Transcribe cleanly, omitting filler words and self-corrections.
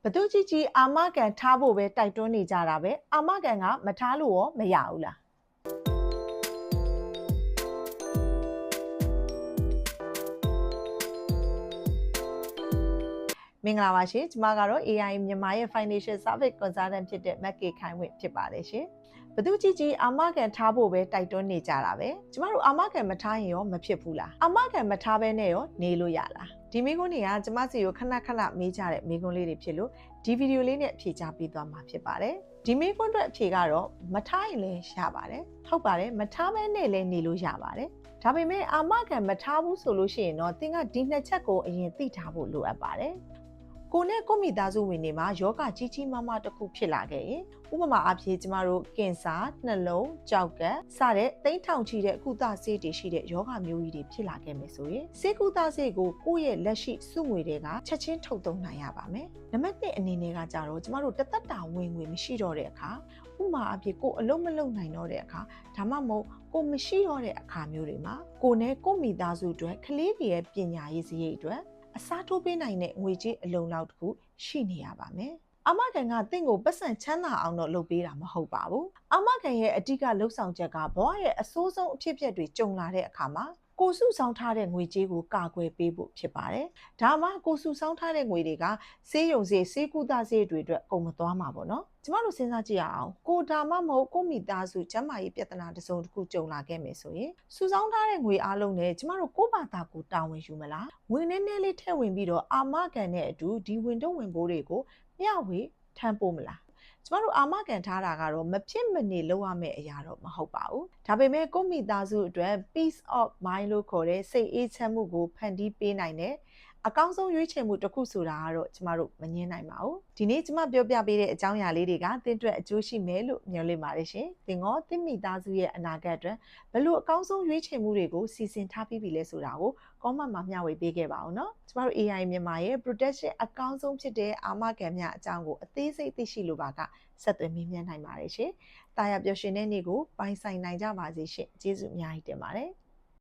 ဘသူကြီးအာမခံထားဖို့ပဲတိုက်တွန်းနေကြတာပဲအာမခံကမထားလို့ရောမရဘူးလားမင်္ဂလာပါရှင်ကျမကတော့ AI မြန်မာရဲ့ Financial Service Consultant ဖြစ်တဲ့မက်ကေခိုင်ဝင့်ဖြစ်ပါတယ်ရှင်ဘသူကြီးအာမခံထားဖို့ပဲတိုက်တွန်းနေကြတာပဲကျမတို့အာမခံမထားရင်ရောမဖြစ်ဘူးလားအာမခံမထားဘဲနဲ့ရောနေလို့ရလားဒီမိကုန်းတွေကကျမစီကိုခဏမေးကြတဲ့မိကုန်းလေးတွေဖြစ်လို့ဒီဗီဒီယိုလေးနဲ့ဖြေချပေးသွားမှာဖြစ်ပါတယ်ဒီမိကုန်းအတွက်အဖြေကတော့မထားရင်လည်းရပါတယ်ဟုတ်ပါတယ်မထားဘဲနဲ့လည်းနေလို့ရပါတယ်ဒါပေမဲ့အာမခံမထားဘူးဆိုလို့ရှိရင်တော့သင်ကဒီနှစ်ချက်ကိုအရင်သိထားဖို့လိုအပ်ပါတယ်ကိုနဲ့ကိုမိသားစုဝင်တွေမှာယောဂကြီးမားမားတစ်ခုဖြစ်လာခဲ့ရင်ဥပမာအဖြစ်ကျမတို့ကင်ဆာနှလုံးကြောက်ကပ်စတဲ့သိန်းထောင်ချီတဲ့ကုသဆေးတွေရှိတဲ့ယောဂမျိုးကြီးတွေဖြစ်လာခဲ့မယ်ဆိုရင်ဆေးကုသဆေးကိုကိုယ့်ရဲ့လက်ရှိစုငွေတွေကချက်ချင်းထုတ်သုံးနိုင်ရပါမယ်နံပါတ်1အနေနဲ့ကကြတော့ကျမတို့တသက်တာဝင်ငွေမရှိတော့တဲ့အခါဥပမာအဖြစ်ကိုအလုံးမလုံးနိုင်တော့တဲ့အခါဒါမှမဟုတ်ကိုမရှိတော့တဲ့အခါမျိုးတွေမှာကိုနဲ့ကိုမိသားစုအတွက်ကလေးတွေရဲ့ပညာရေးစရိတ်အတွက်အစားထိုးပေးနိုင်တဲ့ငွေကြေးအလုံလောက်တစ်ခုရှိနေရပါမယ်။အာမခံကတင့်ကိုပတ်စံချမ်းသာအောင်တော့လုပ်ပေးတာမဟုတ်ပါဘူး။အာမခံရဲ့အဓိကလှုပ်ဆောင်ချက်ကဘဝရဲ့အဆိုးဆုံးအဖြစ်အပျက်တွေကြုံလာတဲ့အခါမှာကိုစုဆောင်းထားတဲ့ငွေကြေးကိုကာကွယ်ပေးဖို့ဖြစ်ပါတယ်။ဒါမှကိုစုဆောင်းထားတဲ့ငွေတွေကဆေးရုံဆေးဆေးကုသဆေးတွေအတွက်ကုန်မသွားမှာပေါ့နော်။ကျမတို့စဉ်းစားကြည့်ရအောင်ကိုဒါမှမဟုတ်ကိုမိသားစုကျန်းမာရေးပြဿနာတစ်စုံတစ်ခုကြုံလာခဲ့မယ်ဆိုရင်စုဆောင်းထားတဲ့ငွေအားလုံးနဲ့ကျမတို့ကိုဘာသာကိုတာဝန်ယူမလားငွေနည်းနည်းလေးထည့်ဝင်ပြီးတော့အာမခံတဲ့အတူဒီဝင်တော့ဝင်ပိုးတွေကိုမျှဝေထမ်းပိုးမလားကျမတို့အာမခံထားတာကတော့မဖြစ်မနေလုပ်ရမယ့်အရာတော့မဟုတ်ပါဘူးဒါပေမဲ့ကိုမိသားစုအတွက် peace of mind လို့ခေါ်တဲ့စိတ်အေးချမ်းမှုကိုဖန်တီးပေးနိုင်တဲ့အကောင်းဆုံးရွေးချယ်မှုတစ်ခုဆိုတာကတော့ကျမတို့မငြင်းနိုင်ပါဘူးဒီနေ့ကျမပြောပြပေးတဲ့အကြောင်းအရာလေးတွေကသင်အတွက်အကျိုးရှိမယ်လို့မျှော်လင့်ပါတယ်ရှင်သင်ရောသင်မိသားစုရဲ့အနာဂတ်အတွက်ဘယ်လိုအကောင်းဆုံးရွေးချယ်မှုတွေကိုစီစဉ်ထားပြီးပြီလဲဆိုတာကို comment မှာမျှဝေပေးခဲ့ပါအောင်နော်ကျမတို့ AI မြန်မာရဲ့ protection အကောင်းဆုံးဖြစ်တဲ့အာမခံများအကြောင်းကိုအသေးစိတ်သိရှိလိုပါကဆက်သွယ်မေးမြန်းနိုင်ပါတယ်ရှင်တာယာပျော်ရွှင်တဲ့နေ့ကိုပိုင်ဆိုင်နိုင်ကြပါစေရှင်ကျေးဇူးအများကြီးတင်ပါတယ်